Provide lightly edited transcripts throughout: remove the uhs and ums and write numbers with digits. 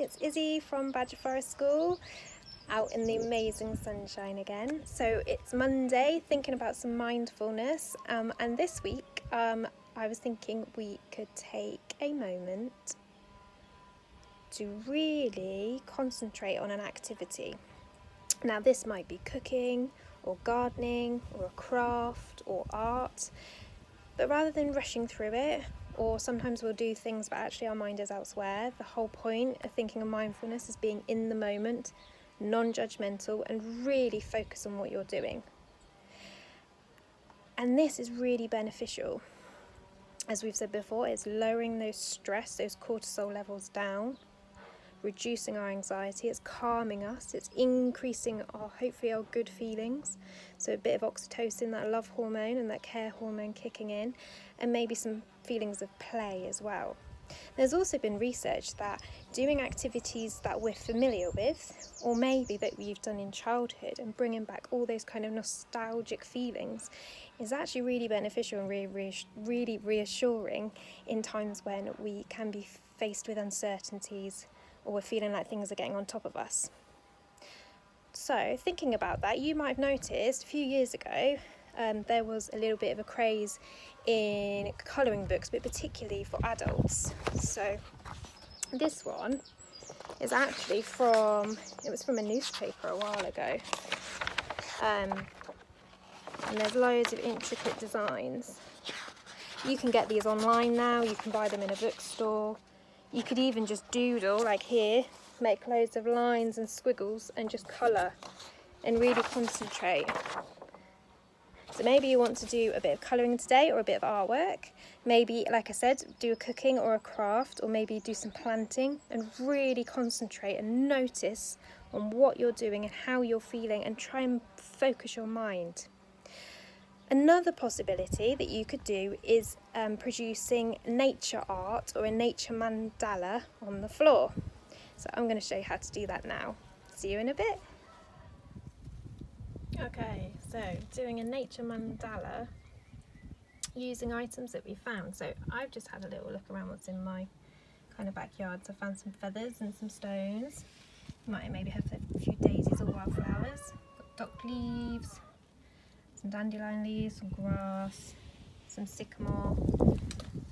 It's Izzy from Badger Forest School, out in the amazing sunshine again. So it's Monday, thinking about some mindfulness, and this week I was thinking we could take a moment to really concentrate on an activity. Now this might be cooking or gardening or a craft or art, but rather than rushing through it, or sometimes we'll do things but actually our mind is elsewhere, the whole point of thinking of mindfulness is being in the moment, non-judgmental, and really focus on what you're doing. And this is really beneficial. As we've said before, it's lowering those stress, those cortisol levels down, reducing our anxiety, it's calming us, it's increasing hopefully our good feelings, so a bit of oxytocin, that love hormone and that care hormone kicking in, and maybe some feelings of play as well. There's also been research that doing activities that we're familiar with, or maybe that we've done in childhood, and bringing back all those kind of nostalgic feelings is actually really beneficial and really reassuring in times when we can be faced with uncertainties or we're feeling like things are getting on top of us. So thinking about that, you might have noticed a few years ago there was a little bit of a craze in colouring books, but particularly for adults. So this one is actually from a newspaper a while ago, and there's loads of intricate designs. You can get these online now, you can buy them in a bookstore. You could even just doodle, like here, make loads of lines and squiggles and just colour and really concentrate. So maybe you want to do a bit of colouring today or a bit of artwork. Maybe, like I said, do a cooking or a craft, or maybe do some planting and really concentrate and notice on what you're doing and how you're feeling and try and focus your mind. Another possibility that you could do is producing nature art or a nature mandala on the floor. So I'm going to show you how to do that now. See you in a bit. Okay, so doing a nature mandala using items that we found. So I've just had a little look around what's in my kind of backyard. So I found some feathers and some stones. You might maybe have a few daisies or wildflowers. Got dock leaves, some dandelion leaves, some grass, some sycamore,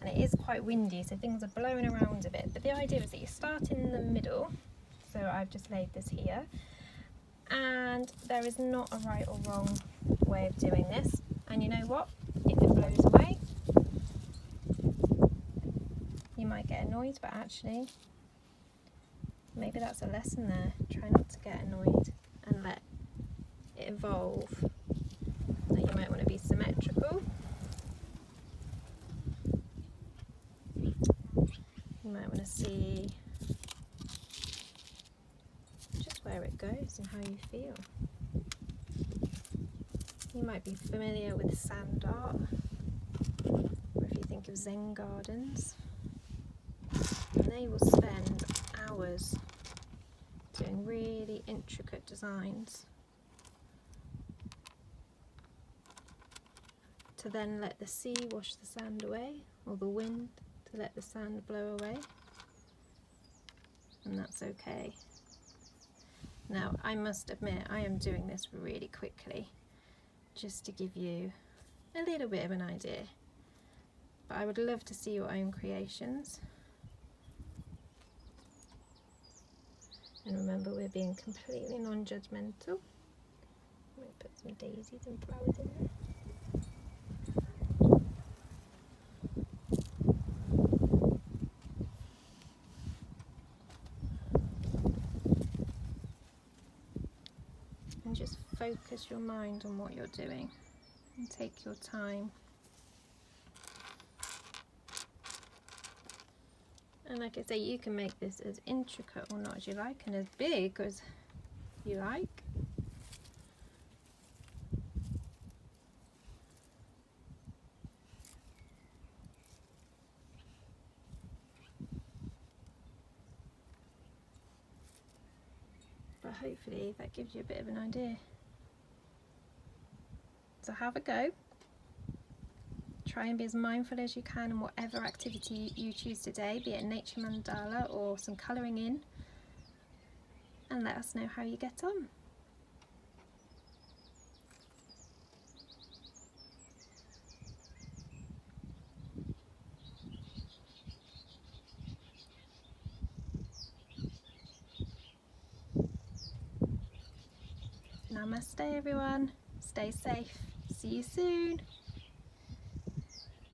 and it is quite windy, so things are blowing around a bit, but the idea is that you start in the middle. So I've just laid this here, and there is not a right or wrong way of doing this, and you know what, if it blows away you might get annoyed, but actually maybe that's a lesson there. Try not to get annoyed and let it evolve. You might want to be symmetrical. You might want to see just where it goes and how you feel. You might be familiar with sand art, or if you think of Zen gardens, and they will spend hours doing really intricate designs to then let the sea wash the sand away, or the wind to let the sand blow away, and that's okay. Now I must admit I am doing this really quickly just to give you a little bit of an idea, but I would love to see your own creations. And remember, we're being completely non-judgmental. Might put some daisies and flowers in there. And just focus your mind on what you're doing and take your time. And like I say, you can make this as intricate or not as you like, and as big as you like. But hopefully that gives you a bit of an idea. So have a go. Try and be as mindful as you can in whatever activity you choose today, be it a nature mandala or some colouring in, and let us know how you get on. Namaste everyone, stay safe, see you soon.